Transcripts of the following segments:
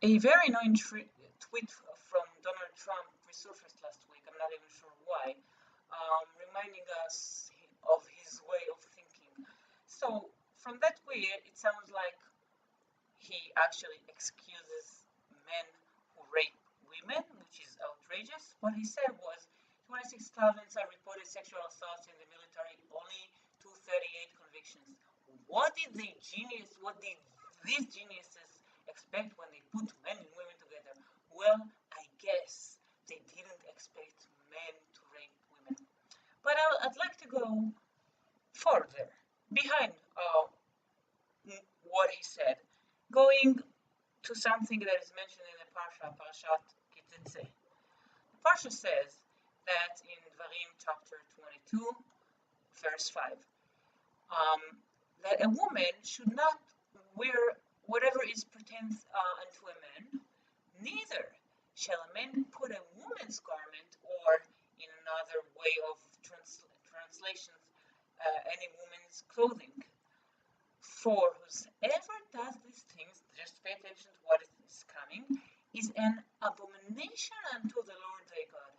A very annoying tweet from Donald Trump resurfaced last week. I'm not even sure why, reminding us of his way of thinking. So, from that tweet, it sounds like he actually excuses men who rape women, which is outrageous. What he said was 26,000 reported sexual assaults in the military, only 238 convictions. What did these geniuses expect when they put men and women together? Well, I guess they didn't expect men to rape women. But I'd like to go further, behind what he said, going to something that is mentioned in the Parashat Ki Tetze. The Parsha says that in Dvarim chapter 22, verse 5, that a woman should not wear whatever is pertains unto a man, neither shall a man put a woman's garment, or in another way of translations, any woman's clothing. For whosoever does these things, just pay attention to what is coming, is an abomination unto the Lord thy God.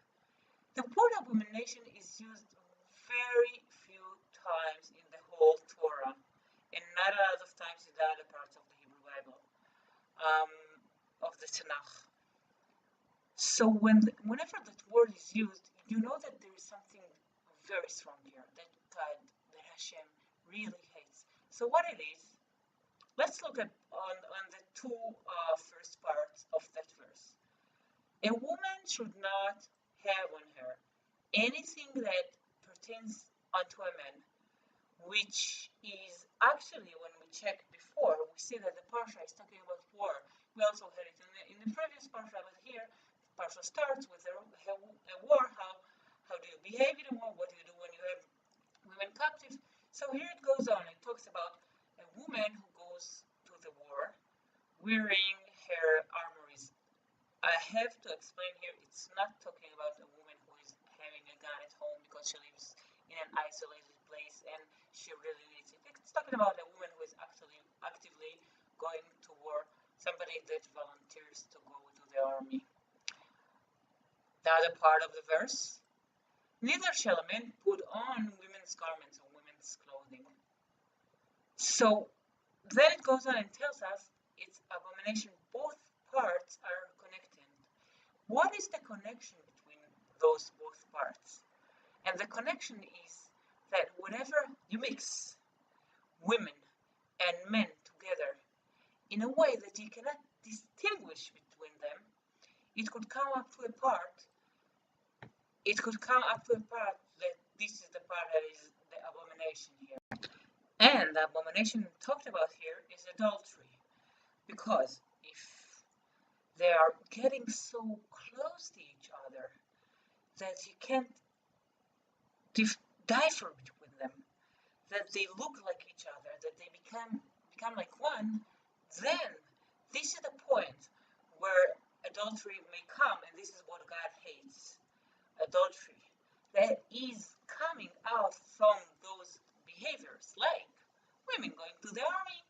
The word abomination is used very few times in the whole Torah, and not a lot of times in the other parts of the Hebrew Bible, of the Tanakh. So whenever that word is used, you know that there is something very strong here, that God, that Hashem really hates. So what it is, let's look at on the two first parts of that verse. A woman should not have on her anything that pertains unto a man, which is actually, when we check before, we see that the Parsha is talking about war. We also had it in the previous Parsha, but here the Parsha starts with a war. How do you behave in a war? What do you do when you have women captive? So here it goes on. It talks about a woman who goes to the war wearing her armories. I have to explain here, it's not talking about a woman who is having a gun at home because she lives in an isolated place and she really needs it. It's talking about a woman who is actually actively going to war, somebody that volunteers to go to the army. The other part of the verse, neither shall a man put on women's garments or women's clothing. So then it goes on and tells us it's abomination. Both parts are connected. What is the connection between those both parts? And the connection is that whenever you mix women and men together in a way that you cannot distinguish between them, it could come up to a part that this is the part that is the abomination here. And the abomination talked about here is adultery. Because if they are getting so close to each other that you can't differ between them, that they look like each other, that they become like one, then this is the point where adultery may come, and this is what God hates. Adultery that is coming out from those behaviors, like women going to the army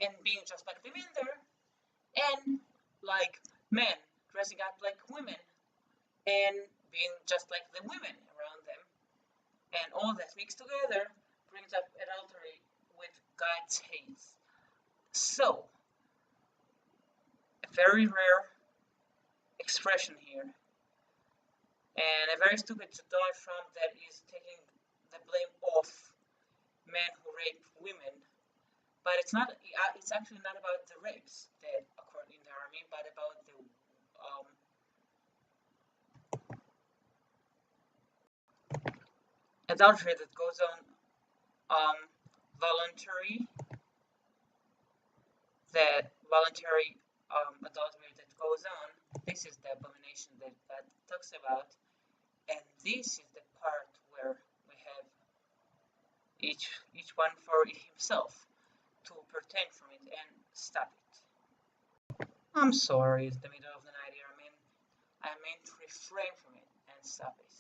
and being just like the men there, and like men dressing up like women and being just like the women around them, and all that mixed together brings up adultery with God's hate. So, a very rare expression here, and a very stupid Donald Trump that is taking the blame off men who rape women. But it's not. It's actually not about the rapes that occurred in the army, but about the adultery that goes on, voluntary adultery that goes on. This is the abomination that God talks about, and this is the part where we have each one for himself to pertain from it and stop it. I'm sorry, it's the middle of the night here. I mean to refrain from it and stop it.